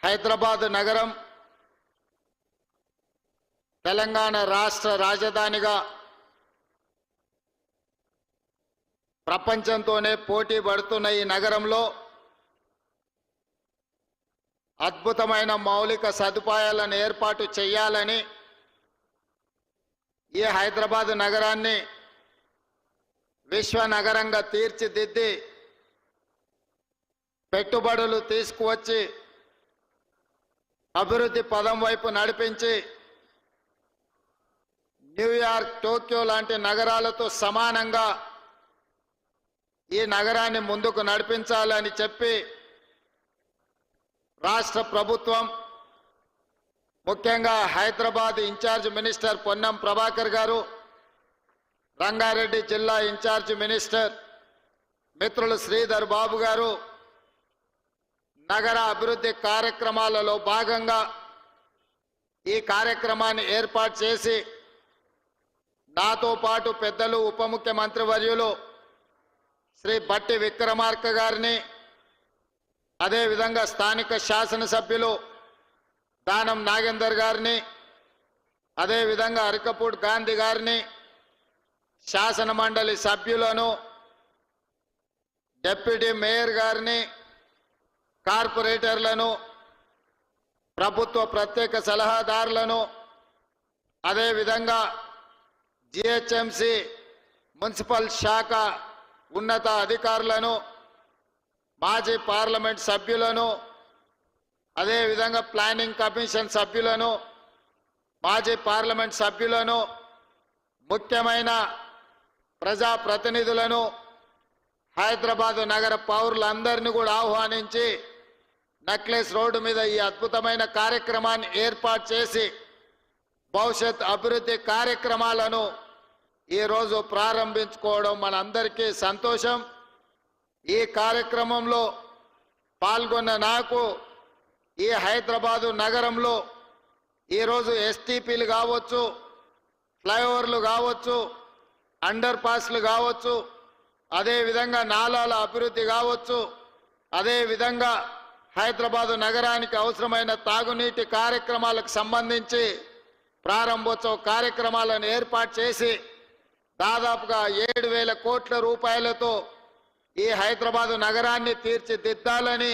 హైదరాబాద్ నగరం తెలంగాణ రాష్ట్ర రాజధానిగా ప్రపంచంతోనే పోటీ పడుతున్న ఈ నగరంలో అద్భుతమైన మౌలిక సదుపాయాలను ఏర్పాటు చేయాలని ఈ హైదరాబాద్ నగరాన్ని విశ్వ నగరంగా తీర్చిదిద్ది పెట్టుబడులు తీసుకువచ్చి అభివృద్ధి పదం వైపు నడిపించి న్యూయార్క్, టోక్యో లాంటి నగరాలతో సమానంగా ఈ నగరాన్ని ముందుకు నడిపించాలని చెప్పి రాష్ట్ర ప్రభుత్వం, ముఖ్యంగా హైదరాబాద్ ఇన్ఛార్జ్ మినిస్టర్ పొన్నం ప్రభాకర్ గారు, రంగారెడ్డి జిల్లా ఇన్ఛార్జ్ మినిస్టర్ మిత్రులు శ్రీధర్ బాబు గారు నగర అభివృద్ధి కార్యక్రమాలలో భాగంగా ఈ కార్యక్రమాన్ని ఏర్పాటు చేసి నాతో పాటు పెద్దలు ఉప ముఖ్యమంత్రి వర్యులు శ్రీ బట్టి విక్రమార్క గారిని, అదేవిధంగా స్థానిక శాసనసభ్యులు దానం నాగేందర్ గారిని, అదేవిధంగా అరికపూడి గాంధీ గారిని, శాసన మండలి సభ్యులను, డిప్యూటీ మేయర్ గారిని, కార్పొరేటర్లను, ప్రభుత్వ ప్రత్యేక సలహాదారులను, అదేవిధంగా జిహెచ్ఎంసి మున్సిపల్ శాఖ ఉన్నత అధికారులను, మాజీ పార్లమెంట్ సభ్యులను, అదేవిధంగా ప్లానింగ్ కమిషన్ సభ్యులను, మాజీ పార్లమెంట్ సభ్యులను, ముఖ్యమైన ప్రజాప్రతినిధులను, హైదరాబాద్ నగర పౌరులందరినీ కూడా ఆహ్వానించి నెక్లెస్ రోడ్డు మీద ఈ అద్భుతమైన కార్యక్రమాన్ని ఏర్పాటు చేసి భవిష్యత్ అభివృద్ధి కార్యక్రమాలను ఈరోజు ప్రారంభించుకోవడం మనందరికీ సంతోషం. ఈ కార్యక్రమంలో పాల్గొన్న నాకు ఈ హైదరాబాదు నగరంలో ఈరోజు ఎస్టీపీలు కావచ్చు, ఫ్లైఓవర్లు కావచ్చు, అండర్ పాస్లు కావచ్చు, అదేవిధంగా నాలాల అభివృద్ధి కావచ్చు, అదేవిధంగా హైదరాబాదు నగరానికి అవసరమైన తాగునీటి కార్యక్రమాలకు సంబంధించి ప్రారంభోత్సవ కార్యక్రమాలను ఏర్పాటు చేసి దాదాపుగా 7,000 కోట్ల రూపాయలతో ఈ హైదరాబాదు నగరాన్ని తీర్చిదిద్దాలని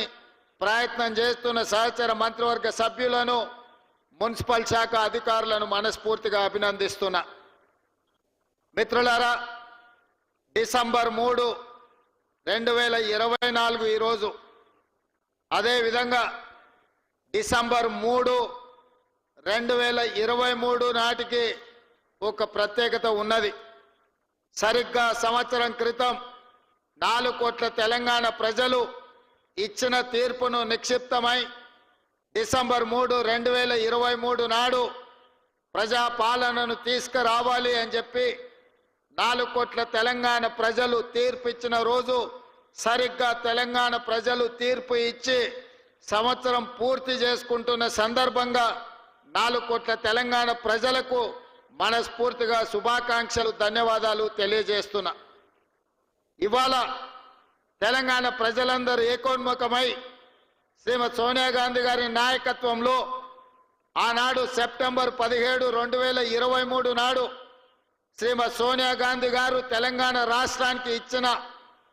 ప్రయత్నం చేస్తున్న సహచర మంత్రివర్గ సభ్యులను, మున్సిపల్ శాఖ అధికారులను మనస్ఫూర్తిగా అభినందిస్తున్నా. మిత్రులారా, డిసెంబర్ 3, 2024 ఈరోజు, అదేవిధంగా డిసెంబర్ 3, 2023 నాటికి ఒక ప్రత్యేకత ఉన్నది. సరిగ్గా సంవత్సరం క్రితం 4 కోట్ల తెలంగాణ ప్రజలు ఇచ్చిన తీర్పును నిక్షిప్తమై డిసెంబర్ 3, 2023 నాడు ప్రజాపాలనను తీసుకురావాలి అని చెప్పి 4 కోట్ల తెలంగాణ ప్రజలు తీర్పు ఇచ్చిన రోజు, సరిగ్గా తెలంగాణ ప్రజలు తీర్పు ఇచ్చి సంవత్సరం పూర్తి చేసుకుంటున్న సందర్భంగా 4 కోట్ల తెలంగాణ ప్రజలకు మనస్ఫూర్తిగా శుభాకాంక్షలు, ధన్యవాదాలు తెలియజేస్తున్నా. ఇవాళ తెలంగాణ ప్రజలందరూ ఏకోన్ముఖమై శ్రీమతి సోనియా గాంధీ గారి నాయకత్వంలో ఆనాడు సెప్టెంబర్ 17, 2023 నాడు శ్రీమతి సోనియా గాంధీ గారు తెలంగాణ రాష్ట్రానికి ఇచ్చిన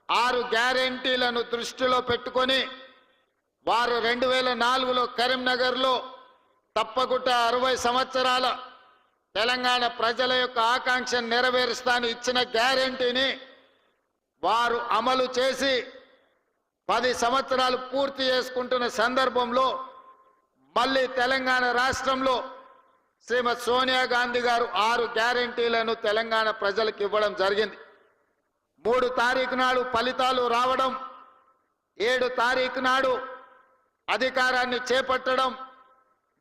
6 గ్యారెంటీలను దృష్టిలో పెట్టుకొని వారు 2004లో కరీంనగర్లో తప్పకుండా 60 సంవత్సరాల తెలంగాణ ప్రజల యొక్క ఆకాంక్షను నెరవేరుస్తానని ఇచ్చిన గ్యారెంటీని వారు అమలు చేసి 10 సంవత్సరాలు పూర్తి చేసుకుంటున్న సందర్భంలో మళ్ళీ తెలంగాణ రాష్ట్రంలో శ్రీమతి సోనియా గాంధీ గారు 6 గ్యారెంటీలను తెలంగాణ ప్రజలకు ఇవ్వడం జరిగింది. 3 తారీఖు నాడు ఫలితాలు రావడం, 7 తారీఖు నాడు అధికారాన్ని చేపట్టడం,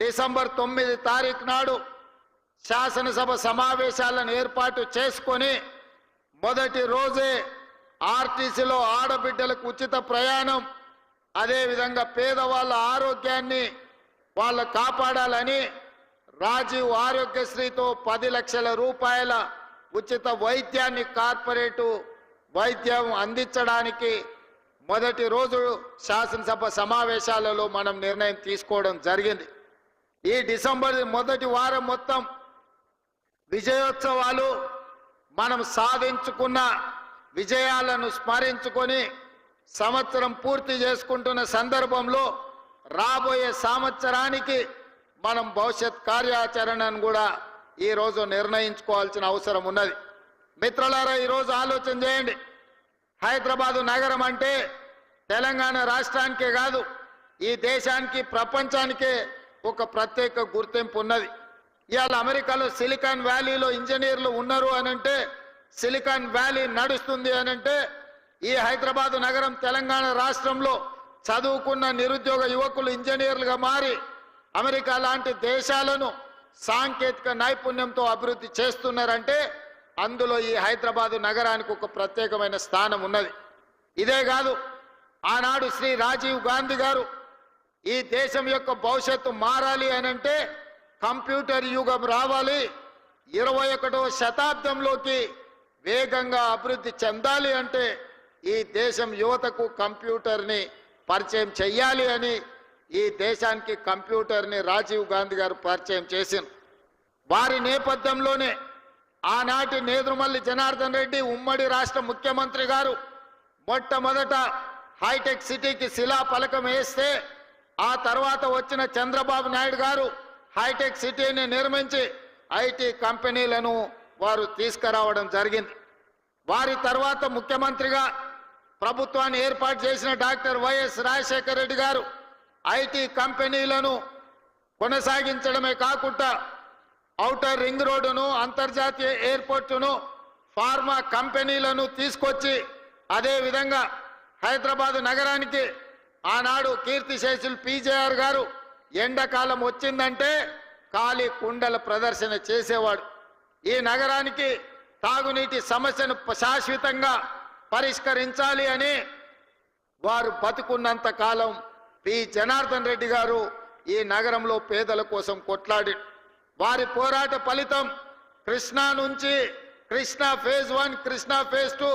డిసెంబర్ 9 తారీఖు నాడు శాసనసభ సమావేశాలను ఏర్పాటు చేసుకొని మొదటి రోజే ఆర్టీసీలో ఆడబిడ్డలకు ఉచిత ప్రయాణం, అదేవిధంగా పేదవాళ్ళ ఆరోగ్యాన్ని వాళ్ళు కాపాడాలని రాజీవ్ ఆరోగ్యశ్రీతో 10 లక్షల రూపాయల ఉచిత వైద్యాన్ని, కార్పొరేటు వైద్యం అందించడానికి మొదటి రోజు శాసనసభ సమావేశాలలో మనం నిర్ణయం తీసుకోవడం జరిగింది. ఈ డిసెంబర్ మొదటి వారం మొత్తం విజయోత్సవాలు, మనం సాధించుకున్న విజయాలను స్మరించుకొని సంవత్సరం పూర్తి చేసుకుంటున్న సందర్భంలో రాబోయే సంవత్సరానికి మనం భవిష్యత్ కార్యాచరణను కూడా ఈరోజు నిర్ణయించుకోవాల్సిన అవసరం ఉన్నది. మిత్రులారా, ఈరోజు ఆలోచన చేయండి. హైదరాబాదు నగరం అంటే తెలంగాణ రాష్ట్రానికే కాదు, ఈ దేశానికి, ప్రపంచానికే ఒక ప్రత్యేక గుర్తింపు ఉన్నది. ఇవాళ అమెరికాలో సిలికాన్ వ్యాలీలో ఇంజనీర్లు ఉన్నారు అనంటే, సిలికాన్ వ్యాలీ నడుస్తుంది అనంటే, ఈ హైదరాబాదు నగరం తెలంగాణ రాష్ట్రంలో చదువుకున్న నిరుద్యోగ యువకులు ఇంజనీర్లుగా మారి అమెరికా లాంటి దేశాలను సాంకేతిక నైపుణ్యంతో అభివృద్ధి చేస్తున్నారంటే అందులో ఈ హైదరాబాదు నగరానికి ఒక ప్రత్యేకమైన స్థానం ఉన్నది. ఇదే కాదు, ఆనాడు శ్రీ రాజీవ్ గాంధీ గారు ఈ దేశం యొక్క భవిష్యత్తు మారాలి అనంటే కంప్యూటర్ యుగం రావాలి, 21వ శతాబ్దంలోకి వేగంగా అభివృద్ధి చెందాలి అంటే ఈ దేశం యువతకు కంప్యూటర్ని పరిచయం చెయ్యాలి అని ఈ దేశానికి కంప్యూటర్ని రాజీవ్ గాంధీ గారు పరిచయం చేసింది. వారి నేపథ్యంలోనే ఆనాటి నేదురుమల్లి జనార్దన్ రెడ్డి ఉమ్మడి రాష్ట్ర ముఖ్యమంత్రి గారు మొట్టమొదట హైటెక్ సిటీకి శిలాఫలకం వేస్తే, ఆ తర్వాత వచ్చిన చంద్రబాబు నాయుడు గారు హైటెక్ సిటీని నిర్మించి ఐటీ కంపెనీలను వారు తీసుకురావడం జరిగింది. వారి తర్వాత ముఖ్యమంత్రిగా ప్రభుత్వాన్ని ఏర్పాటు చేసిన డాక్టర్ వైఎస్ రాజశేఖర రెడ్డి గారు ఐటీ కంపెనీలను కొనసాగించడమే కాకుండా ఔటర్ రింగ్ రోడ్డును, అంతర్జాతీయ ఎయిర్పోర్టును, ఫార్మా కంపెనీలను తీసుకొచ్చి అదేవిధంగా హైదరాబాదు నగరానికి ఆనాడు కీర్తిశేషులు పీజేఆర్ గారు ఎండాకాలం వచ్చిందంటే ఖాళీ కుండల ప్రదర్శన చేసేవాడు. ఈ నగరానికి తాగునీటి సమస్యను శాశ్వతంగా పరిష్కరించాలి అని వారు బతుకున్నంత కాలం పి జనార్దన్ రెడ్డి గారు ఈ నగరంలో పేదల కోసం కొట్లాడి, వారి పోరాట ఫలితం కృష్ణా నుంచి Krishna phase 1, Krishna phase 2,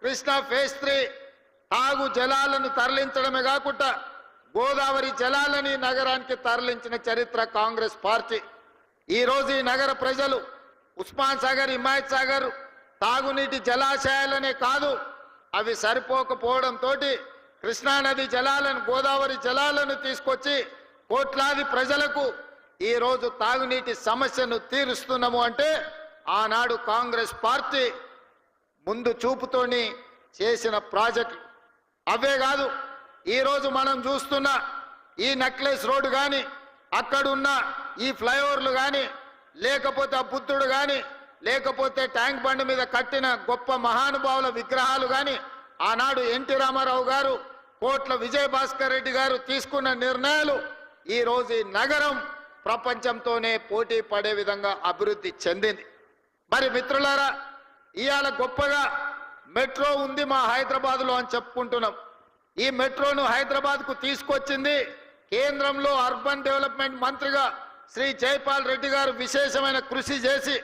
Krishna phase 3 తాగు జలాలను తరలించడమే కాకుండా గోదావరి జలాలని నగరానికి తరలించిన చరిత్ర కాంగ్రెస్ పార్టీ. ఈరోజు ఈ నగర ప్రజలు ఉస్మాన్ సాగర్, హిమాయత్ సాగర్ తాగునీటి జలాశయాలనే కాదు, అవి సరిపోకపోవడంతో కృష్ణానది జలాలను, గోదావరి జలాలను తీసుకొచ్చి కోట్లాది ప్రజలకు ఈరోజు తాగునీటి సమస్యను తీరుస్తున్నాము అంటే ఆనాడు కాంగ్రెస్ పార్టీ ముందు చూపుతోని చేసిన ప్రాజెక్టు. అవే కాదు, ఈరోజు మనం చూస్తున్న ఈ నెక్లెస్ రోడ్డు కానీ, అక్కడున్న ఈ ఫ్లైఓవర్లు కానీ, లేకపోతే ఆ బుద్ధుడు కానీ, లేకపోతే ట్యాంక్ బండ్ మీద కట్టిన గొప్ప మహానుభావుల విగ్రహాలు కానీ, ఆనాడు ఎన్టీ రామారావు గారు, కోట్ల విజయభాస్కర్ రెడ్డి గారు తీసుకున్న నిర్ణయాలు ఈరోజు ఈ నగరం ప్రపంచంతోనే పోటీ పడే విధంగా అభివృద్ధి చెందింది. మరి మిత్రులారా, ఇవాళ గొప్పగా మెట్రో ఉంది మా హైదరాబాద్లో అని చెప్పుకుంటున్నాం. ఈ మెట్రోను హైదరాబాద్కు తీసుకొచ్చింది కేంద్రంలో అర్బన్ డెవలప్మెంట్ మంత్రిగా శ్రీ జైపాల్ రెడ్డి గారు విశేషమైన కృషి చేసి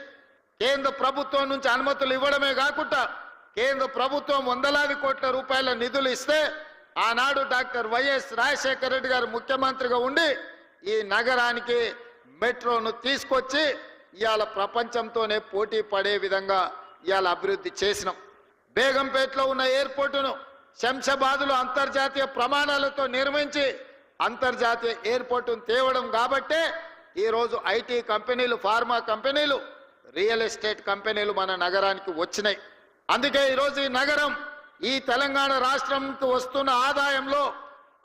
కేంద్ర ప్రభుత్వం నుంచి అనుమతులు ఇవ్వడమే కాకుండా కేంద్ర ప్రభుత్వం వందలాది కోట్ల రూపాయల నిధులు ఇస్తే ఆనాడు డాక్టర్ వైఎస్ రాజశేఖర రెడ్డి గారు ముఖ్యమంత్రిగా ఉండి ఈ నగరానికి మెట్రోను తీసుకొచ్చి ఇవాళ ప్రపంచంతోనే పోటీ పడే విధంగా ఇవాళ అభివృద్ధి చేసినాం. బేగంపేటలో ఉన్న ఎయిర్పోర్టును శంషాబాద్లో అంతర్జాతీయ ప్రమాణాలతో నిర్మించి అంతర్జాతీయ ఎయిర్పోర్టును తేవడం కాబట్టే ఈరోజు ఐటీ కంపెనీలు, ఫార్మా కంపెనీలు, రియల్ ఎస్టేట్ కంపెనీలు మన నగరానికి వచ్చినాయి. అందుకే ఈరోజు ఈ నగరం ఈ తెలంగాణ రాష్ట్రంకు వస్తున్న ఆదాయంలో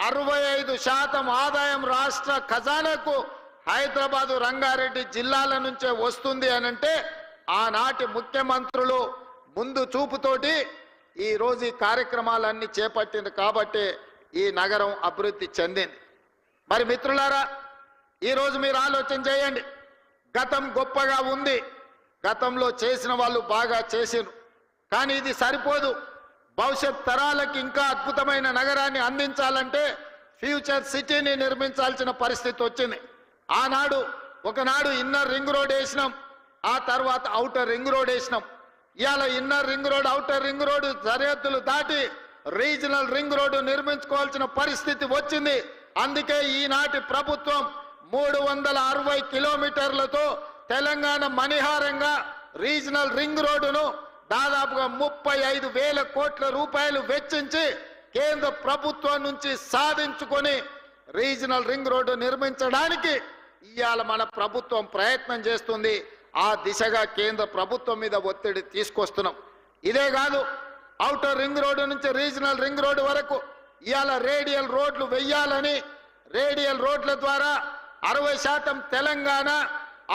65% ఆదాయం రాష్ట్ర ఖజానాకు హైదరాబాదు, రంగారెడ్డి జిల్లాల నుంచే వస్తుంది అనంటే ఆనాటి ముఖ్యమంత్రులు ముందు చూపుతోటి ఈరోజు ఈ కార్యక్రమాలన్నీ చేపట్టింది కాబట్టి ఈ నగరం అభివృద్ధి చెందింది. మరి మిత్రులారా, ఈరోజు మీరు ఆలోచన చేయండి. గతం గొప్పగా ఉంది, గతంలో చేసిన వాళ్ళు బాగా చేసిరు, కానీ ఇది సరిపోదు. భవిష్యత్ తరాలకు ఇంకా అద్భుతమైన నగరాన్ని అందించాలంటే ఫ్యూచర్ సిటీని నిర్మించాల్సిన పరిస్థితి వచ్చింది. ఆనాడు ఒకనాడు ఇన్నర్ రింగ్ రోడ్ వేసినాం, ఆ తర్వాత ఔటర్ రింగ్ రోడ్ వేసినాం. ఇవాళ inner ring road, outer ring road సరిహద్దులు దాటి రీజనల్ రింగ్ రోడ్డు నిర్మించుకోవాల్సిన పరిస్థితి వచ్చింది. అందుకే ఈనాటి ప్రభుత్వం 360 కిలోమీటర్లతో తెలంగాణ మణిహారంగా రీజనల్ రింగ్ రోడ్డును దాదాపుగా 35,000 కోట్ల రూపాయలు వెచ్చించి కేంద్ర ప్రభుత్వం నుంచి సాధించుకొని రీజనల్ రింగ్ రోడ్డు నిర్మించడానికి ఇవాళ మన ప్రభుత్వం ప్రయత్నం చేస్తుంది. ఆ దిశగా కేంద్ర ప్రభుత్వం మీద ఒత్తిడి తీసుకొస్తున్నాం. ఇదే కాదు, ఔటర్ రింగ్ రోడ్డు నుంచి రీజనల్ రింగ్ రోడ్డు వరకు ఇవాళ రేడియల్ రోడ్లు వెయ్యాలని, రేడియల్ రోడ్ల ద్వారా 60% తెలంగాణ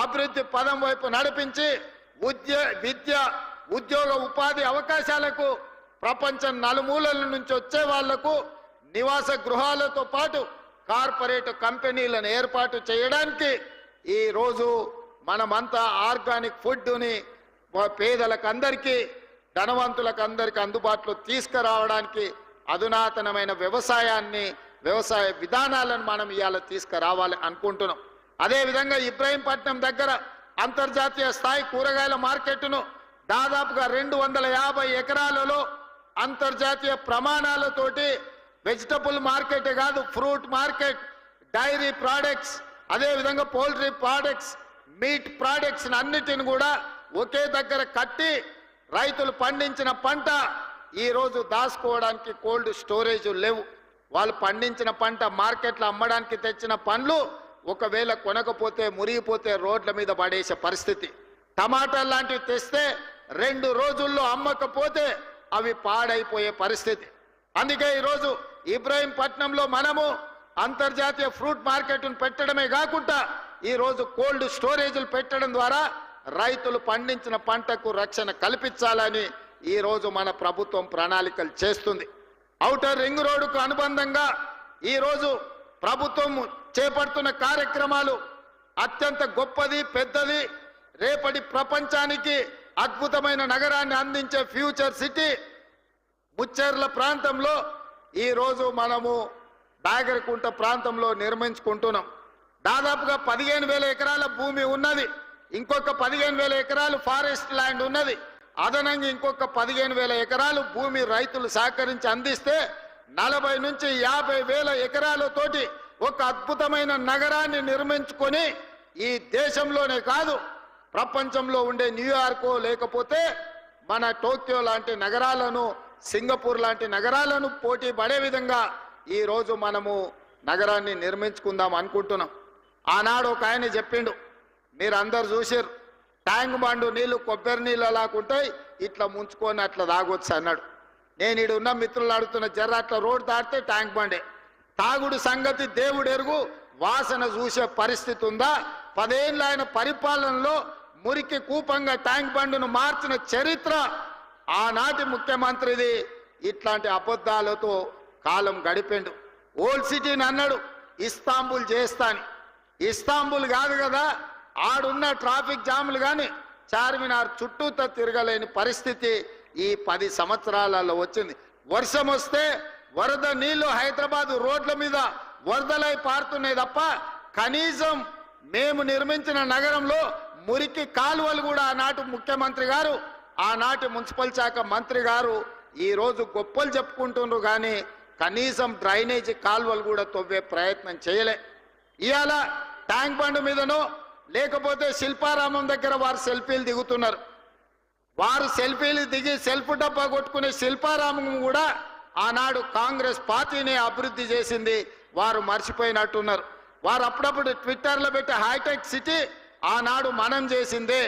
అభివృద్ధి పదం వైపు నడిపించి విద్య ఉద్యోగ ఉపాధి అవకాశాలకు ప్రపంచం నలుమూలల నుంచి వచ్చే వాళ్లకు నివాస గృహాలతో పాటు కార్పొరేట్ కంపెనీలను ఏర్పాటు చేయడానికి ఈ రోజు మనమంతా ఆర్గానిక్ ఫుడ్ని పేదలకు అందరికీ ధనవంతులకు అందరికీ అందుబాటులో తీసుకురావడానికి అధునాతనమైన వ్యవసాయ విధానాలను మనం ఇవాళ తీసుకురావాలి అనుకుంటున్నాం. అదేవిధంగా ఇబ్రహీంపట్నం దగ్గర అంతర్జాతీయ స్థాయి కూరగాయల మార్కెట్ను దాదాపుగా 250 ఎకరాలలో అంతర్జాతీయ ప్రమాణాలతోటి వెజిటబుల్ మార్కెట్ కాదు, ఫ్రూట్ మార్కెట్, డైరీ ప్రోడక్ట్స్, అదేవిధంగా పౌల్ట్రీ ప్రోడక్ట్స్, మీట్ ప్రోడక్ట్స్ అన్నిటిని కూడా ఒకే దగ్గర కట్టి రైతులు పండించిన పంట ఈరోజు దాచుకోవడానికి కోల్డ్ స్టోరేజ్ లేవు. వాళ్ళు పండించిన పంట మార్కెట్లో అమ్మడానికి తెచ్చిన పండ్లు ఒకవేళ కొనకపోతే మురిగిపోతే రోడ్ల మీద పడేసే పరిస్థితి. టమాటాలు లాంటివి తెస్తే 2 రోజుల్లో అమ్మకపోతే అవి పాడైపోయే పరిస్థితి. అందుకే ఈరోజు ఇబ్రహీంపట్నంలో మనము అంతర్జాతీయ ఫ్రూట్ మార్కెట్ను పెట్టడమే కాకుండా ఈరోజు కోల్డ్ స్టోరేజ్లు పెట్టడం ద్వారా రైతులు పండించిన పంటకు రక్షణ కల్పించాలని ఈరోజు మన ప్రభుత్వం ప్రణాళికలు చేస్తుంది. ఔటర్ రింగ్ రోడ్డుకు అనుబంధంగా ఈరోజు ప్రభుత్వం చేపడుతున్న కార్యక్రమాలు అత్యంత గొప్పది, పెద్దది. రేపటి ప్రపంచానికి అద్భుతమైన నగరాన్ని అందించే ఫ్యూచర్ సిటీ ముచ్చెర్ల ప్రాంతంలో ఈరోజు మనము బాగరకుంట ప్రాంతంలో నిర్మించుకుంటున్నాం. దాదాపుగా 15,000 ఎకరాల భూమి ఉన్నది. ఇంకొక 15,000 ఎకరాలు ఫారెస్ట్ ల్యాండ్ ఉన్నది. అదనంగా ఇంకొక 15,000 ఎకరాలు భూమి రైతులు సహకరించి అందిస్తే 40 నుంచి 50,000 ఎకరాలతోటి ఒక అద్భుతమైన నగరాన్ని నిర్మించుకొని ఈ దేశంలోనే కాదు ప్రపంచంలో ఉండే న్యూయార్కో లేకపోతే మన టోక్యో లాంటి నగరాలను, సింగపూర్ లాంటి నగరాలను పోటీ పడే విధంగా ఈరోజు మనము నగరాన్ని నిర్మించుకుందాం అనుకుంటున్నాం. ఆనాడు ఒక ఆయన చెప్పిండు, మీరు అందరు చూసారు, ట్యాంక్ బండు నీళ్లు కొబ్బరి నీళ్ళు అలాగుంటాయి, ఇట్లా ముంచుకొని అట్లా తాగొచ్చు అన్నాడు. నేను ఇడు ఉన్న మిత్రులు అడుగుతున్న, జర్ర అట్లా రోడ్డు దాటితే ట్యాంక్ బండే. తాగుడు సంగతి దేవుడు ఎరుగు, వాసన చూసే పరిస్థితి ఉందా? 10 ఏళ్ళ ఆయన పరిపాలనలో మురికి కూపంగా ట్యాంక్ బండును మార్చిన చరిత్ర ఆనాటి ముఖ్యమంత్రిది. ఇట్లాంటి అబద్ధాలతో కాలం గడిపిండు. ఓల్డ్ సిటీని అన్నాడు ఇస్తాంబుల్ చేస్తాని. ఇస్తాంబుల్ కాదు కదా, ఆడున్న ట్రాఫిక్ జాములు కానీ చార్మినార్ చుట్టూతో తిరగలేని పరిస్థితి ఈ 10 సంవత్సరాలలో వచ్చింది. వర్షం వస్తే వరద నీళ్లు హైదరాబాద్ రోడ్ల మీద వరదలై పారుతున్నాయి తప్ప కనీసం మేము నిర్మించిన నగరంలో మురికి కాలువలు కూడా ఆనాటి ముఖ్యమంత్రి గారు, ఆనాటి మున్సిపల్ శాఖ మంత్రి గారు ఈరోజు గొప్పలు చెప్పుకుంటున్నారు కానీ కనీసం డ్రైనేజీ కాలువలు కూడా తవ్వే ప్రయత్నం చేయలే. ఇవాళ ట్యాంక్ బండ్ మీదనో లేకపోతే శిల్పారామం దగ్గర వారు సెల్ఫీలు దిగుతున్నారు. వారు సెల్ఫీలు దిగి సెల్ఫ్ డబ్బా కొట్టుకునే శిల్పారామం కూడా ఆనాడు కాంగ్రెస్ పార్టీని అభివృద్ధి చేసింది, వారు మర్చిపోయినట్టున్నారు. వారు అప్పుడప్పుడు ట్విట్టర్లో పెట్టే హైటెక్ సిటీ ఆనాడు మనం చేసిందే.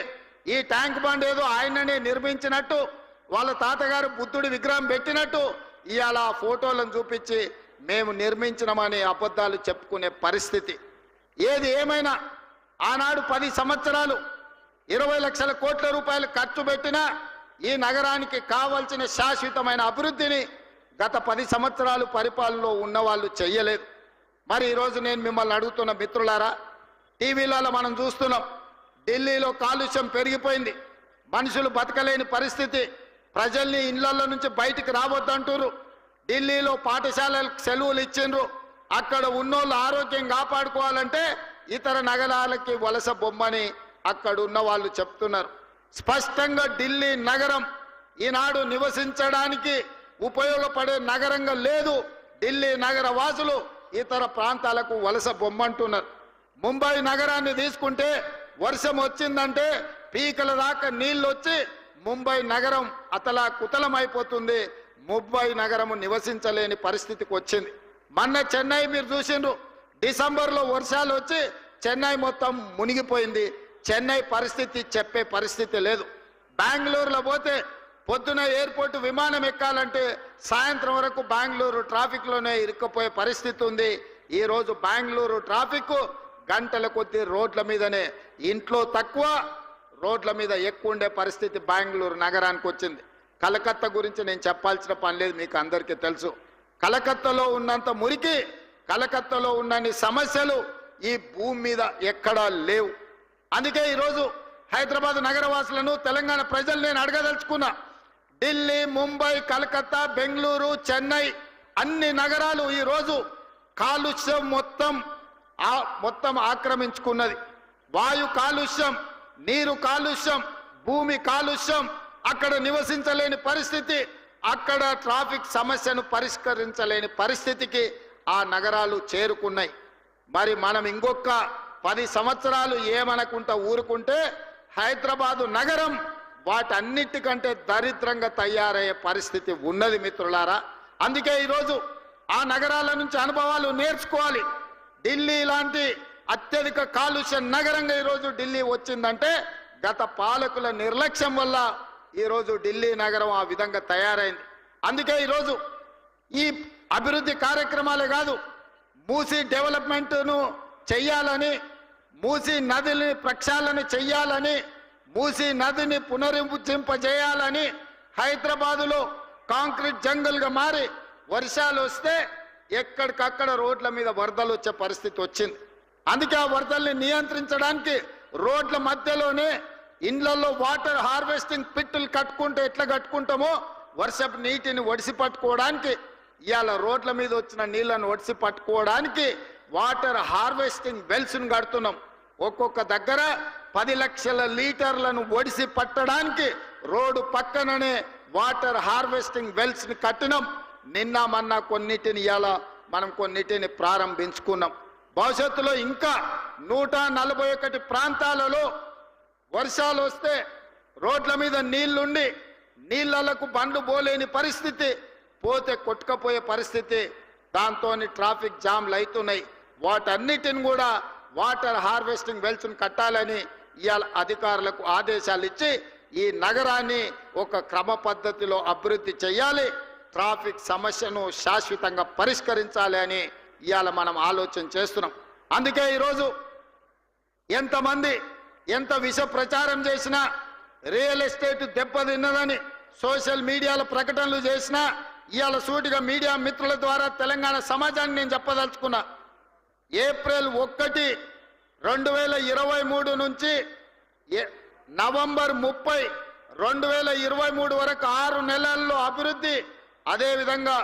ఈ ట్యాంక్ బండ్ ఏదో ఆయననే నిర్మించినట్టు, వాళ్ళ తాతగారు బుద్ధుడి విగ్రహం పెట్టినట్టు ఇవాళ ఆ ఫోటోలను చూపించి మేము నిర్మించినమని అబద్ధాలు చెప్పుకునే పరిస్థితి. ఏది ఏమైనా ఆనాడు 10 సంవత్సరాలు 20 లక్షల కోట్ల రూపాయలు ఖర్చు పెట్టినా ఈ నగరానికి కావాల్సిన శాశ్వతమైన అభివృద్ధిని గత 10 సంవత్సరాలు పరిపాలనలో ఉన్న వాళ్ళు చెయ్యలేదు. మరి ఈరోజు నేను మిమ్మల్ని అడుగుతున్న మిత్రులారా, టీవీలలో మనం చూస్తున్నాం, ఢిల్లీలో కాలుష్యం పెరిగిపోయింది, మనుషులు బతకలేని పరిస్థితి, ప్రజల్ని ఇళ్లలో నుంచి బయటికి రావద్దంటారు. ఢిల్లీలో పాఠశాలలకు సెలవులు ఇచ్చిండ్రు. అక్కడ ఉన్నోళ్ళు ఆరోగ్యం కాపాడుకోవాలంటే ఇతర నగరాలకి వలస బొమ్మని అక్కడ ఉన్న వాళ్ళు చెప్తున్నారు. స్పష్టంగా ఢిల్లీ నగరం ఈనాడు నివసించడానికి ఉపయోగపడే నగరంగా లేదు ఢిల్లీ నగర వాసులు ఇతర ప్రాంతాలకు వలస బొమ్మంటున్నారు. ముంబై నగరాన్ని తీసుకుంటే వర్షం వచ్చిందంటే పీకల దాకా నీళ్లు వచ్చి ముంబై నగరం అతలా కుతలమైపోతుంది. ముంబై నగరము నివసించలేని పరిస్థితికి వచ్చింది. మొన్న చెన్నై మీరు చూసిండ్రు, డిసెంబర్లో వర్షాలు వచ్చి చెన్నై మొత్తం మునిగిపోయింది. చెన్నై పరిస్థితి చెప్పే పరిస్థితి లేదు. బెంగళూరులో పోతే పొద్దున ఎయిర్పోర్ట్ విమానం ఎక్కాలంటే సాయంత్రం వరకు బెంగళూరు ట్రాఫిక్లోనే ఇరుక్కుపోయే పరిస్థితి ఉంది. ఈరోజు బెంగళూరు ట్రాఫిక్ గంటల కొద్దీ రోడ్ల మీదనే, ఇంట్లో తక్కువ రోడ్ల మీద ఎక్కువ ఉండే పరిస్థితి బెంగళూరు నగరానికి వచ్చింది. కలకత్తా గురించి నేను చెప్పాల్సిన పని లేదు, మీకు అందరికీ తెలుసు. కలకత్తాలో ఉన్నంత మురికి, కలకత్తాలో ఉన్నన్ని సమస్యలు ఈ భూమి మీద ఎక్కడా లేవు. అందుకే ఈరోజు హైదరాబాద్ నగరవాసులను, తెలంగాణ ప్రజలు నేను అడగదలుచుకున్నా. ఢిల్లీ, ముంబై, కలకత్తా, బెంగళూరు, చెన్నై అన్ని నగరాలు ఈరోజు కాలుష్యం మొత్తం ఆక్రమించుకున్నది. వాయు కాలుష్యం, నీరు కాలుష్యం, భూమి కాలుష్యం, అక్కడ నివసించలేని పరిస్థితి, అక్కడ ట్రాఫిక్ సమస్యను పరిష్కరించలేని పరిస్థితికి ఆ నగరాలు చేరుకున్నాయి. మరి మనం ఇంకొక 10 సంవత్సరాలు ఏమనకుంటా ఊరుకుంటే హైదరాబాదు నగరం వాటన్నిటికంటే దరిద్రంగా తయారయ్యే పరిస్థితి ఉన్నది మిత్రులారా. అందుకే ఈరోజు ఆ నగరాల నుంచి అనుభవాలు నేర్చుకోవాలి. ఢిల్లీ లాంటి అత్యధిక కాలుష్య నగరంగా ఈరోజు ఢిల్లీ వచ్చిందంటే గత పాలకుల నిర్లక్ష్యం వల్ల ఈరోజు ఢిల్లీ నగరం ఆ విధంగా తయారైంది. అందుకే ఈరోజు ఈ అభివృద్ధి కార్యక్రమాలే కాదు, మూసీ డెవలప్మెంట్ను చెయ్యాలని, మూసీ నదిని ప్రక్షాళన చెయ్యాలని, మూసీ నదిని పునరుజ్జింపజేయాలని హైదరాబాదులో కాంక్రీట్ జంగల్గా మారి వర్షాలు వస్తే ఎక్కడికక్కడ రోడ్ల మీద వరదలు వచ్చే పరిస్థితి వచ్చింది. అందుకే ఆ వరదల్ని నియంత్రించడానికి రోడ్ల మధ్యలోనే ఇండ్లలో వాటర్ హార్వెస్టింగ్ పిట్టులు కట్టుకుంటే ఎట్లా కట్టుకుంటామో వర్షపు నీటిని ఒడిసి పట్టుకోవడానికి, ఇవాళ రోడ్ల మీద వచ్చిన నీళ్లను ఒడిసి పట్టుకోవడానికి వాటర్ హార్వెస్టింగ్ వెల్స్ను కడుతున్నాం. ఒక్కొక్క దగ్గర 10 లక్షల లీటర్లను ఒడిసి పట్టడానికి రోడ్డు పక్కననే వాటర్ హార్వెస్టింగ్ వెల్స్ని కట్టినాం. నిన్న మొన్న కొన్నిటిని ఇవాళ మనం కొన్నిటిని ప్రారంభించుకున్నాం. భవిష్యత్తులో ఇంకా 141 ప్రాంతాలలో వర్షాలు వస్తే రోడ్ల మీద నీళ్లుండి నీళ్లకు బండ్లు పోలేని పరిస్థితి, పోతే కొట్టుకపోయే పరిస్థితి, దాంతో ట్రాఫిక్ జామ్లు అవుతున్నాయి. వాటన్నిటిని కూడా వాటర్ హార్వెస్టింగ్ వెల్స్ను కట్టాలని ఇవాళ అధికారులకు ఆదేశాలు ఇచ్చి ఈ నగరాన్ని ఒక క్రమ పద్ధతిలో అభివృద్ధి చేయాలి, ట్రాఫిక్ సమస్యను శాశ్వతంగా పరిష్కరించాలి అని ఇవాళ మనం ఆలోచన చేస్తున్నాం. అందుకే ఈరోజు ఎంతమంది ఎంత విష ప్రచారం చేసినా, రియల్ ఎస్టేట్ దెబ్బతిన్నదని సోషల్ మీడియాలో ప్రకటనలు చేసినా, ఇవాళ సూటిగా మీడియా మిత్రుల ద్వారా తెలంగాణ సమాజాన్ని నేను చెప్పదలుచుకున్నా. ఏప్రిల్ 1, 2023 నుంచి నవంబర్ 30, 2023 వరకు 6 నెలల్లో అభివృద్ధి. అదేవిధంగా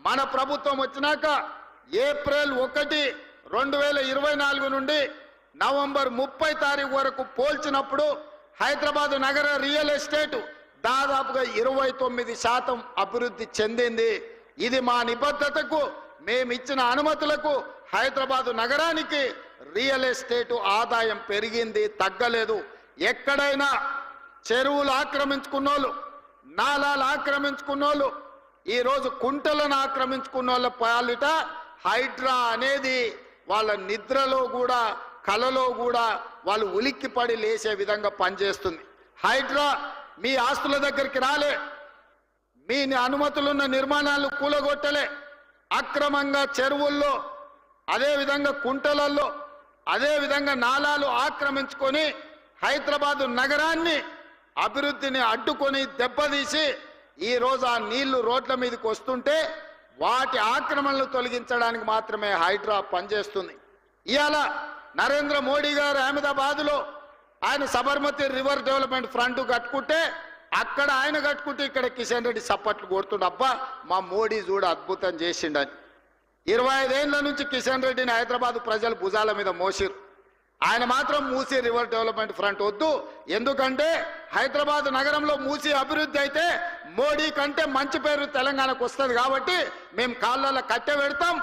మన ప్రభుత్వం వచ్చినాక ఏప్రిల్ 1, 2024 నుండి నవంబర్ 30 తారీఖు వరకు పోల్చినప్పుడు హైదరాబాద్ నగర రియల్ ఎస్టేట్ దాదాపుగా 29% అభివృద్ధి చెందింది. ఇది మా నిబద్ధతకు, మేమిచ్చిన అనుమతులకు హైదరాబాదు నగరానికి రియల్ ఎస్టేట్ ఆదాయం పెరిగింది, తగ్గలేదు. ఎక్కడైనా చెరువులు ఆక్రమించుకున్నోళ్ళు, నాలాలు ఆక్రమించుకున్నోళ్ళు, ఈరోజు కుంటలను ఆక్రమించుకున్నోళ్ళ పాలిట హైడ్రా అనేది వాళ్ళ నిద్రలో కూడా, కలలో కూడా వాళ్ళు ఉలిక్కిపడి లేచే విధంగా పనిచేస్తుంది. హైడ్రా మీ ఆస్తుల దగ్గరికి రాలే, మీ అనుమతులున్న నిర్మాణాలు కూలగొట్టలే, అక్రమంగా చెరువుల్లో, అదేవిధంగా కుంటలలో, అదేవిధంగా నాలాలు ఆక్రమించుకొని హైదరాబాదు నగరాన్ని అభివృద్ధిని అడ్డుకొని దెబ్బతీసి ఈరోజు ఆ నీళ్లు రోడ్ల మీదకి వస్తుంటే వాటి ఆక్రమణలు తొలగించడానికి మాత్రమే హైడ్రా పనిచేస్తుంది. ఇవాళ నరేంద్ర మోడీ గారు అహ్మదాబాద్లో ఆయన సబర్మతి రివర్ డెవలప్మెంట్ ఫ్రంట్ కట్టుకుంటే, అక్కడ ఆయన కట్టుకుంటే ఇక్కడ కిషన్ రెడ్డి సప్పట్లు కొడుతుండే, అబ్బా మా మోడీ చూడ అద్భుతం చేసిండని. 25 ఏళ్ల నుంచి కిషన్ రెడ్డిని హైదరాబాద్ ప్రజలు భుజాల మీద మోసిరు. ఆయన మాత్రం మూసీ రివర్ డెవలప్మెంట్ ఫ్రంట్ వద్దు, ఎందుకంటే హైదరాబాద్ నగరంలో మూసీ అభివృద్ధి అయితే మోడీ కంటే మంచి పేరు తెలంగాణకు వస్తుంది కాబట్టి మేము కాళ్ళలో కట్టె పెడతాం,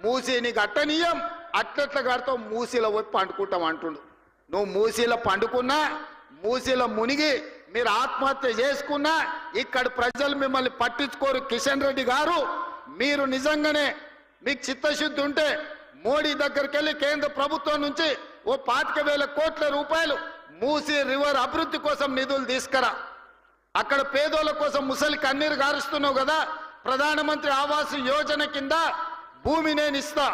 మూసీని గట్టనీయం, అట్లెట్ల కడతాం, మూసీలో పోయి పండుకుంటాం అంటుండు. నువ్వు మూసీలో పండుకున్నా, మూసీలో మునిగి మీరు ఆత్మహత్య చేసుకున్నా ఇక్కడ ప్రజలు మిమ్మల్ని పట్టించుకోరు. కిషన్ రెడ్డి గారు, మీరు నిజంగానే మీకు చిత్తశుద్ధి ఉంటే మోడీ దగ్గరికి వెళ్ళి కేంద్ర ప్రభుత్వం నుంచి ఓ 25,000 కోట్ల రూపాయలు మూసీ రివర్ అభివృద్ధి కోసం నిధులు తీసుకురా. అక్కడ పేదోళ్ళ కోసం ముసలి కన్నీరు గారుస్తున్నావు కదా, ప్రధానమంత్రి ఆవాస్ యోజన కింద భూమి నేను ఇస్తా,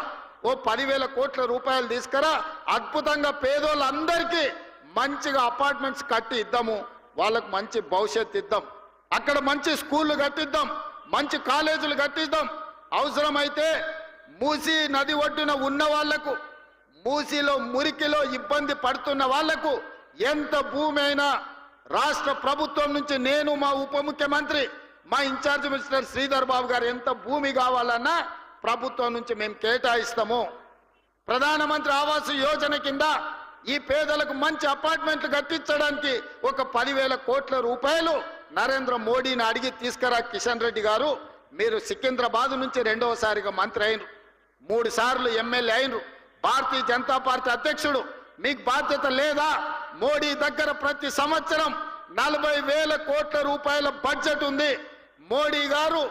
ఓ 10,000 కోట్ల రూపాయలు తీసుకురా. అద్భుతంగా పేదోళ్ళందరికీ మంచిగా అపార్ట్మెంట్స్ కట్టి ఇద్దాము, వాళ్ళకు మంచి భవిష్యత్తు ఇద్దాం, అక్కడ మంచి స్కూళ్ళు కట్టిద్దాం, మంచి కాలేజీలు కట్టిద్దాం. అవసరమైతే మూసీ నది ఒడ్డున ఉన్న వాళ్లకు, మూసీలో మురికిలో ఇబ్బంది పడుతున్న వాళ్లకు ఎంత భూమి అయినా రాష్ట్ర ప్రభుత్వం నుంచి నేను, మా ఉప ముఖ్యమంత్రి, మా ఇన్ఛార్జ్ మినిస్టర్ శ్రీధర్ బాబు గారు ఎంత భూమి కావాలన్నా ప్రభుత్వం నుంచి మేము కేటాయిస్తాము. ప్రధానమంత్రి ఆవాస్ యోజన కింద ఈ పేదలకు మంచి అపార్ట్మెంట్లు కట్టించడానికి ఒక 10,000 కోట్ల రూపాయలు నరేంద్ర మోడీని అడిగి తీసుకురా. కిషన్ రెడ్డి గారు, మీరు సికింద్రాబాద్ నుంచి రెండవసారిగా మంత్రి అయినరు, 3 సార్లు ఎమ్మెల్యే అయినరు, భారతీయ జనతా పార్టీ అధ్యక్షుడు, మీకు బాధ్యత లేదా? మోడీ దగ్గర ప్రతి సంవత్సరం 40,000 కోట్ల రూపాయల బడ్జెట్ ఉంది. మోడీ గారు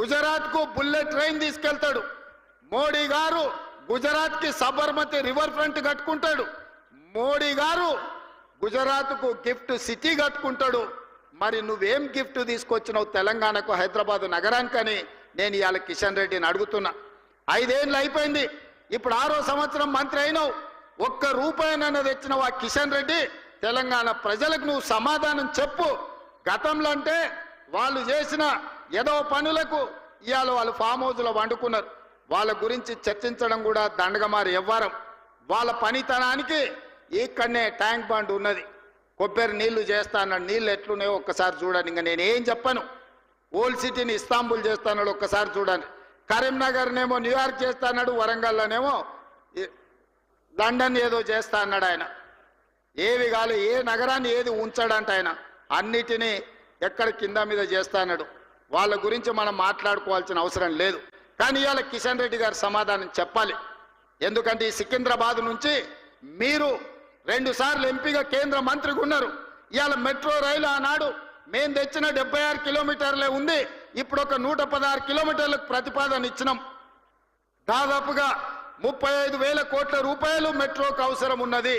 గుజరాత్ కు బుల్లెట్ ట్రైన్ తీసుకెళ్తాడు, మోడీ గారు గుజరాత్ కి సబర్మతి రివర్ ఫ్రంట్ కట్టుకుంటాడు, మోడీ గారు గుజరాత్ కు గిఫ్ట్ సిటీ కట్టుకుంటాడు. మరి నువ్వేం గిఫ్ట్ తీసుకొచ్చినావు తెలంగాణకు, హైదరాబాద్ నగరానికని నేను ఇవాళ కిషన్ రెడ్డిని అడుగుతున్నా. 5 ఏళ్ళు అయిపోయింది, ఇప్పుడు 6వ సంవత్సరం మంత్రి అయినావు, ఒక్క రూపాయనైనా తెచ్చినావు ఆ కిషన్ రెడ్డి? తెలంగాణ ప్రజలకు నువ్వు సమాధానం చెప్పు. గతంలో అంటే వాళ్ళు చేసిన ఏదో పనులకు ఇవాళ వాళ్ళు ఫామ్ హౌస్లో వండుకున్నారు, వాళ్ళ గురించి చర్చించడం కూడా దండగమారి వ్యవహారం. వాళ్ళ పనితనానికి ఇక్కడనే ట్యాంక్ బండ్ ఉన్నది, కొబ్బరి నీళ్లు చేస్తా అన్నాడు, నీళ్ళు ఎట్లున్నాయో ఒక్కసారి చూడండి. ఇంకా నేనేం చెప్పను. ఓల్డ్ సిటీని ఇస్తాంబుల్ చేస్తా అన్నాడు, ఒక్కసారి చూడండి. కరీంనగర్నేమో న్యూయార్క్ చేస్తా అన్నాడు, వరంగల్లోనేమో లండన్ ఏదో చేస్తా అన్నాడు. ఆయన ఏవి కాదు, ఏ నగరాన్ని ఏది ఉంచాడంట ఆయన, అన్నిటినీ ఎక్కడ కింద మీద చేస్తా అన్నాడు. వాళ్ళ గురించి మనం మాట్లాడుకోవాల్సిన అవసరం లేదు. కానీ ఇవాళ కిషన్ రెడ్డి గారు సమాధానం చెప్పాలి. ఎందుకంటే ఈ సికింద్రాబాద్ నుంచి మీరు 2 సార్లు ఎంపీగా కేంద్ర మంత్రిగా ఉన్నారు. ఇవాళ మెట్రో రైలు ఆనాడు మేము తెచ్చిన 76 కిలోమీటర్లే ఉంది, ఇప్పుడు ఒక 116 కిలోమీటర్లకు ప్రతిపాదన ఇచ్చినాం. దాదాపుగా 35,000 కోట్ల రూపాయలు మెట్రోకు అవసరం ఉన్నది.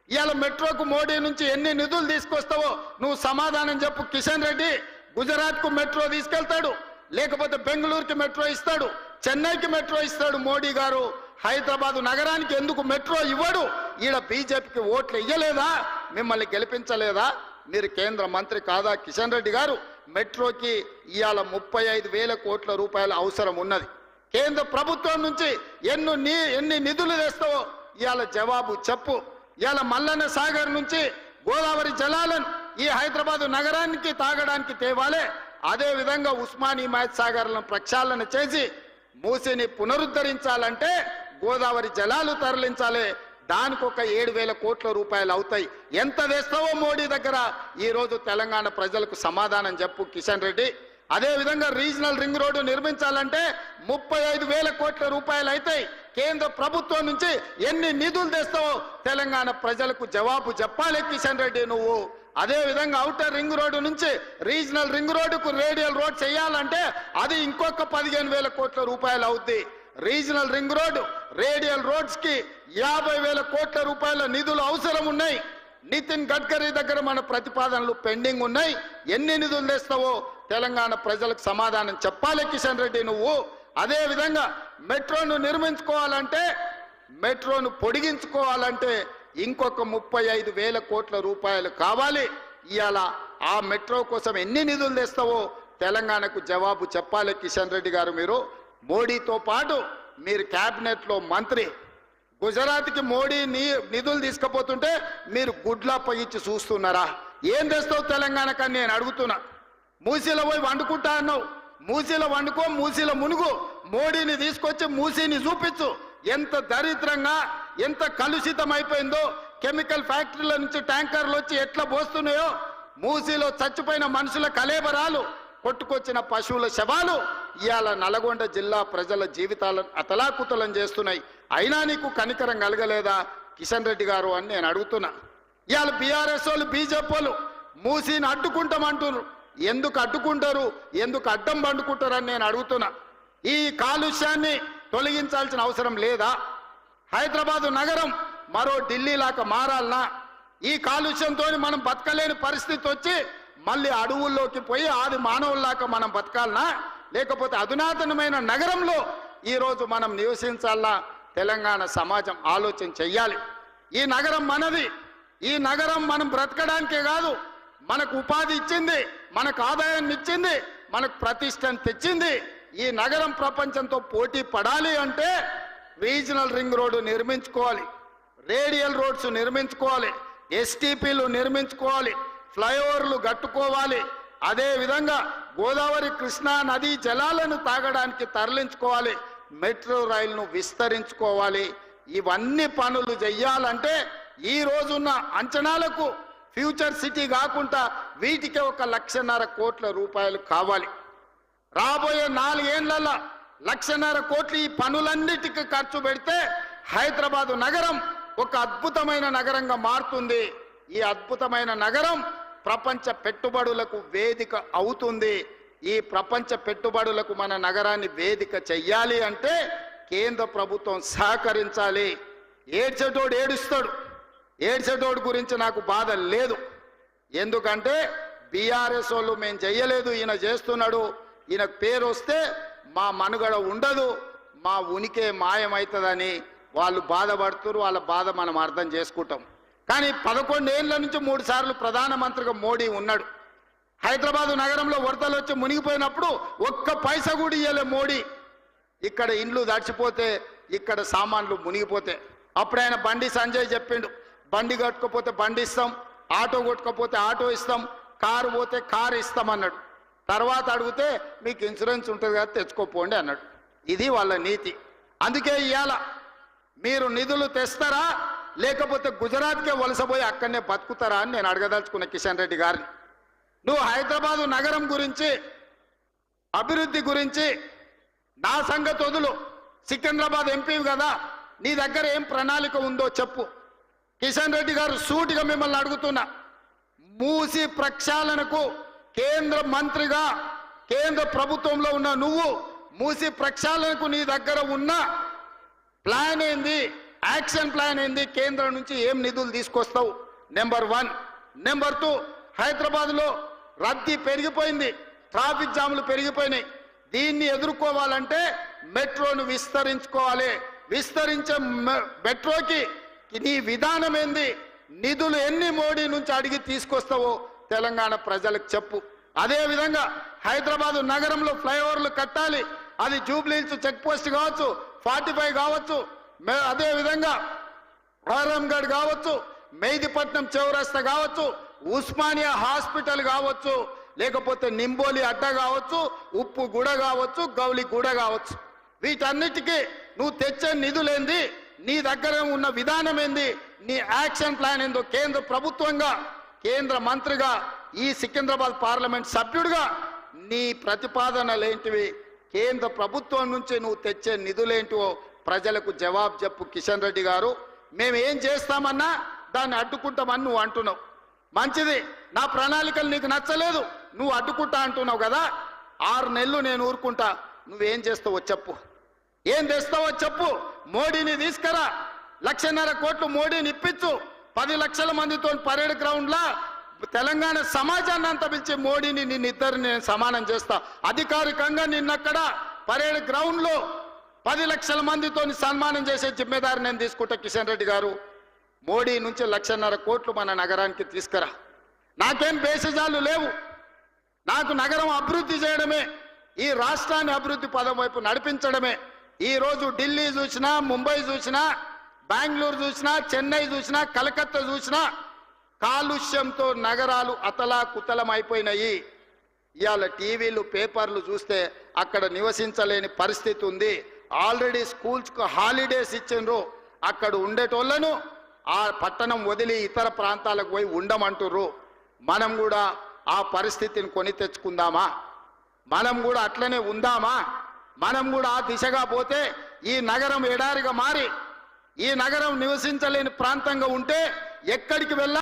ఇవాళ మెట్రోకు మోడీ నుంచి ఎన్ని నిధులు తీసుకొస్తావో నువ్వు సమాధానం చెప్పు. కిషన్ రెడ్డి గుజరాత్ కు మెట్రో తీసుకెళ్తాడు, లేకపోతే బెంగళూరుకి మెట్రో ఇస్తాడు, చెన్నైకి మెట్రో ఇస్తాడు. మోడీ గారు హైదరాబాద్ నగరానికి ఎందుకు మెట్రో ఇవ్వడు? ఈడ బీజేపీకి ఓట్లు ఇయ్యలేదా? మిమ్మల్ని గెలిపించలేదా? మీరు కేంద్ర మంత్రి కాదా? కిషన్ రెడ్డి గారు, మెట్రోకి ఇవాళ 35,000 కోట్ల రూపాయల అవసరం ఉన్నది. కేంద్ర ప్రభుత్వం నుంచి ఎన్ని నిధులు తెస్తావో ఇవాళ జవాబు చెప్పు. ఇవాళ మల్లన్న సాగర్ నుంచి గోదావరి జలాలను ఈ హైదరాబాద్ నగరానికి తాగడానికి తేవాలే. అదే విధంగా ఉస్మాని హిమాయత్ సాగర్లను ప్రక్షాళన చేసి మూసిని పునరుద్ధరించాలంటే గోదావరి జలాలు తరలించాలి. దానికి ఒక 7,000 కోట్ల రూపాయలు అవుతాయి. ఎంత తెస్తావో మోడీ దగ్గర ఈ రోజు తెలంగాణ ప్రజలకు సమాధానం చెప్పు కిషన్ రెడ్డి. అదే విధంగా రీజనల్ రింగ్ రోడ్డు నిర్మించాలంటే 35,000 కోట్ల రూపాయలు అవుతాయి. కేంద్ర ప్రభుత్వం నుంచి ఎన్ని నిధులు తెస్తావో తెలంగాణ ప్రజలకు జవాబు చెప్పాలి కిషన్ రెడ్డి నువ్వు. అదే విధంగా ఔటర్ రింగ్ రోడ్డు నుంచి రీజనల్ రింగ్ రోడ్డుకు రేడియల్ రోడ్ చేయాలంటే అది ఇంకొక 15,000 కోట్ల రూపాయలు అవుద్ది. Regional ring road, radial roads కి 50,000 కోట్ల రూపాయల నిధులు అవసరం ఉన్నాయి. నితిన్ గడ్కరీ దగ్గర మన ప్రతిపాదనలు పెండింగ్ ఉన్నాయి. ఎన్ని నిధులు తెస్తావో తెలంగాణ ప్రజలకు సమాధానం చెప్పాలి కిషన్ రెడ్డి నువ్వు. అదే విధంగా మెట్రోను నిర్మించుకోవాలంటే, మెట్రోను పొడిగించుకోవాలంటే ఇంకొక 35,000 కోట్ల రూపాయలు కావాలి. ఇవాళ ఆ మెట్రో కోసం ఎన్ని నిధులు తెస్తావో తెలంగాణకు జవాబు చెప్పాలి కిషన్ రెడ్డి గారు. మీరు మోడీతో పాటు మీరు క్యాబినెట్ లో మంత్రి, గుజరాత్కి మోడీ నిధులు తీసుకుపోతుంటే మీరు గుడ్లా పగిచ్చి చూస్తున్నారా? ఏం తెస్తావు తెలంగాణకని నేను అడుగుతున్నా. మూసీలో పోయి వండుకుంటా అన్నావు, మూసీలో వండుకో, మూసీలో మునుగు. మోడీని తీసుకొచ్చి మూసీని చూపించు. ఎంత దరిద్రంగా ఎంత కలుషితమైపోయిందో, కెమికల్ ఫ్యాక్టరీల నుంచి ట్యాంకర్లు వచ్చి ఎట్లా పోస్తున్నాయో, మూసీలో చచ్చిపోయిన మనుషుల కలేబరాలు, కొట్టుకొచ్చిన పశువుల శవాలు ఇవాళ నల్గొండ జిల్లా ప్రజల జీవితాలను అతలాకుతలం చేస్తున్నాయి. అయినా నీకు కనికరం కలగలేదా కిషన్ రెడ్డి గారు అని నేను అడుగుతున్నా. ఇవాళ బీఆర్ఎస్ వాళ్ళు బీజేపీ వాళ్ళు మూసీని అడ్డుకుంటామంటున్నారు. ఎందుకు అడ్డుకుంటారు, ఎందుకు అడ్డం పండుకుంటారని నేను అడుగుతున్నా. ఈ కాలుష్యాన్ని తొలగించాల్సిన అవసరం లేదా? హైదరాబాదు నగరం మరో ఢిల్లీ లాగా మారాలనా? ఈ కాలుష్యంతో మనం బతకలేని పరిస్థితి వచ్చి మళ్ళీ అడవుల్లోకి పోయి ఆది మానవుల్లాగా మనం బతకాలనా? లేకపోతే అధునాతనమైన నగరంలో ఈరోజు మనం నివసించాలా? తెలంగాణ సమాజం ఆలోచన చెయ్యాలి. ఈ నగరం మనది. ఈ నగరం మనం బ్రతకడానికే కాదు, మనకు ఉపాధి ఇచ్చింది, మనకు ఆదాయాన్ని ఇచ్చింది, మనకు ప్రతిష్టను తెచ్చింది. ఈ నగరం ప్రపంచంతో పోటీ పడాలి అంటే రీజనల్ రింగ్ రోడ్డు నిర్మించుకోవాలి, రేడియల్ రోడ్స్ నిర్మించుకోవాలి, ఎస్టీపీలు నిర్మించుకోవాలి, ఫ్లైఓవర్లు కట్టుకోవాలి. అదేవిధంగా గోదావరి కృష్ణా నదీ జలాలను తాగడానికి తరలించుకోవాలి, మెట్రో రైలును విస్తరించుకోవాలి. ఇవన్నీ పనులు చెయ్యాలంటే ఈ రోజున్న అంచనాలకు ఫ్యూచర్ సిటీ కాకుండా వీటికే 1,00,000 కోట్ల రూపాయలు కావాలి. రాబోయే 4 ఏళ్లలో 1,00,000 కోట్లు ఈ పనులన్నిటికీ ఖర్చు పెడితే హైదరాబాదు నగరం ఒక అద్భుతమైన నగరంగా మారుతుంది. ఈ అద్భుతమైన నగరం ప్రపంచ పెట్టుబడులకు వేదిక అవుతుంది. ఈ ప్రపంచ పెట్టుబడులకు మన నగరాన్ని వేదిక చెయ్యాలి అంటే కేంద్ర ప్రభుత్వం సహకరించాలి. ఏడ్చేటోడు ఏడుస్తాడు. ఏడ్చేటోడు గురించి నాకు బాధ లేదు. ఎందుకంటే బీఆర్ఎస్ వాళ్ళు మేము చెయ్యలేదు, ఈయన చేస్తున్నాడు, ఈయనకు పేరు వస్తే మా మనుగడ ఉండదు, మా ఉనికి మాయమవుతుందని వాళ్ళు బాధపడుతున్నారు. వాళ్ళ బాధ మనం అర్థం చేసుకుంటాం. కానీ 11 ఏళ్ల నుంచి 3 సార్లు ప్రధానమంత్రిగా మోడీ ఉన్నాడు. హైదరాబాదు నగరంలో వరదలు వచ్చి మునిగిపోయినప్పుడు 1 పైసా కూడా ఇయ్యలే మోడీ. ఇక్కడ ఇండ్లు దడిచిపోతే, ఇక్కడ సామాన్లు మునిగిపోతే అప్పుడు ఆయన బండి సంజయ్ చెప్పిండు, బండి కట్టుకోపోతే బండి ఇస్తాం, ఆటో కొట్టుకోపోతే ఆటో ఇస్తాం, కారు పోతే కారు ఇస్తాం అన్నాడు. తర్వాత అడిగితే మీకు ఇన్సూరెన్స్ ఉంటుంది కదా తెచ్చుకోపోండి అన్నాడు. ఇది వాళ్ళ నీతి. అందుకే ఇవాళ మీరు నిధులు తెస్తారా లేకపోతే గుజరాత్కే వలసపోయి అక్కడనే బతుకుతారా అని నేను అడగదలుచుకున్న కిషన్ రెడ్డి గారిని. నువ్వు హైదరాబాదు నగరం గురించి, అభివృద్ధి గురించి నా సంగతి వదులు. సికింద్రాబాద్ ఎంపీ కదా, నీ దగ్గర ఏం ప్రణాళిక ఉందో చెప్పు. కిషన్ రెడ్డి గారు సూటిగా మిమ్మల్ని అడుగుతున్నా, మూసి ప్రక్షాళనకు కేంద్ర మంత్రిగా కేంద్ర ప్రభుత్వంలో ఉన్న నువ్వు మూసి ప్రక్షాళనకు నీ దగ్గర ఉన్న ప్లాన్ ఏంది, యాక్షన్ ప్లాన్ ఏంది, కేంద్రం నుంచి ఏం నిధులు తీసుకొస్తావు? నెంబర్ 1. నెంబర్ 2, హైదరాబాద్లో రద్దీ పెరిగిపోయింది, ట్రాఫిక్ జాములు పెరిగిపోయినాయి. దీన్ని ఎదుర్కోవాలంటే మెట్రోను విస్తరించుకోవాలి. విస్తరించే మెట్రోకి నీ విధానం ఏంది, నిధులు ఎన్ని మోడీ నుంచి అడిగి తీసుకొస్తావో తెలంగాణ ప్రజలకు చెప్పు. అదేవిధంగా హైదరాబాదు నగరంలో ఫ్లైఓవర్లు కట్టాలి. అది జూబ్లీహిల్స్ చెక్ పోస్ట్ కావచ్చు, 45 కావచ్చు, అదేవిధంగా ఆరంగఢ్ కావచ్చు, మెహదీపట్నం చౌరస్తా కావచ్చు, ఉస్మానియా హాస్పిటల్ కావచ్చు, లేకపోతే నింబోలి అడ్డ కావచ్చు, ఉప్పు గుడ కావచ్చు, గౌలి గుడ కావచ్చు. వీటన్నిటికీ నువ్వు తెచ్చే నిధులేంది, నీ దగ్గర ఉన్న విధానం ఏంది, నీ యాక్షన్ ప్లాన్ ఏందో కేంద్ర ప్రభుత్వంగా, కేంద్ర మంత్రిగా, ఈ సికింద్రాబాద్ పార్లమెంట్ సభ్యుడిగా నీ ప్రతిపాదనలేంటివి, కేంద్ర ప్రభుత్వం నుంచి నువ్వు తెచ్చే నిధులేంటివో ప్రజలకు జవాబు చెప్పు. కిషన్ రెడ్డి గారు, మేము ఏం చేస్తామన్నా దాన్ని అడ్డుకుంటామని నువ్వు అంటున్నావు. మంచిది, నా ప్రణాళికలు నీకు నచ్చలేదు, నువ్వు అడ్డుకుంటా అంటున్నావు కదా. 6 నెలలు నేను ఊరుకుంటా, నువ్వేం చేస్తావో చెప్పు. ఏం తెస్తావో చెప్పు. మోడీని తీసుకురా, 1,00,000 కోట్లు మోడీని ఇప్పించు. 10 లక్షల మందితో పరేడ్ గ్రౌండ్లా తెలంగాణ సమాజాన్ని అంతా పిలిచి మోడీని నిన్నిద్దరిని నేను సమానం చేస్తా. అధికారికంగా నిన్నక్కడ పరేడ్ గ్రౌండ్లో 10 లక్షల మందితో సన్మానం చేసే జిమ్మేదారి నేను తీసుకుంటా. కిషన్ రెడ్డి గారు, మోడీ నుంచి 1,00,000 కోట్లు మన నగరానికి తీసుకురా. నాకేం బేసిజాలు లేవు. నాకు నగరం అభివృద్ధి చేయడమే, ఈ రాష్ట్రాన్ని అభివృద్ధి పదం వైపు నడిపించడమే. ఈరోజు ఢిల్లీ చూసినా, ముంబై చూసినా, బెంగళూరు చూసినా, చెన్నై చూసినా, కలకత్తా చూసినా కాలుష్యంతో నగరాలు అతలాకుతలం అయిపోయినాయి. ఇవాళ టీవీలు, పేపర్లు చూస్తే అక్కడ నివసించలేని పరిస్థితి ఉంది. ఆల్రెడీ స్కూల్స్కు హాలిడేస్ ఇచ్చిండ్రు. అక్కడ ఉండేటోళ్లను ఆ పట్టణం వదిలి ఇతర ప్రాంతాలకు పోయి ఉండమంటుర్రు. మనం కూడా ఆ పరిస్థితిని కొని తెచ్చుకుందామా? మనం కూడా అట్లనే ఉందామా? మనం కూడా ఆ దిశగా పోతే ఈ నగరం ఎడారిగా మారి ఈ నగరం నివసించలేని ప్రాంతంగా ఉంటే ఎక్కడికి వెళ్ళాలి?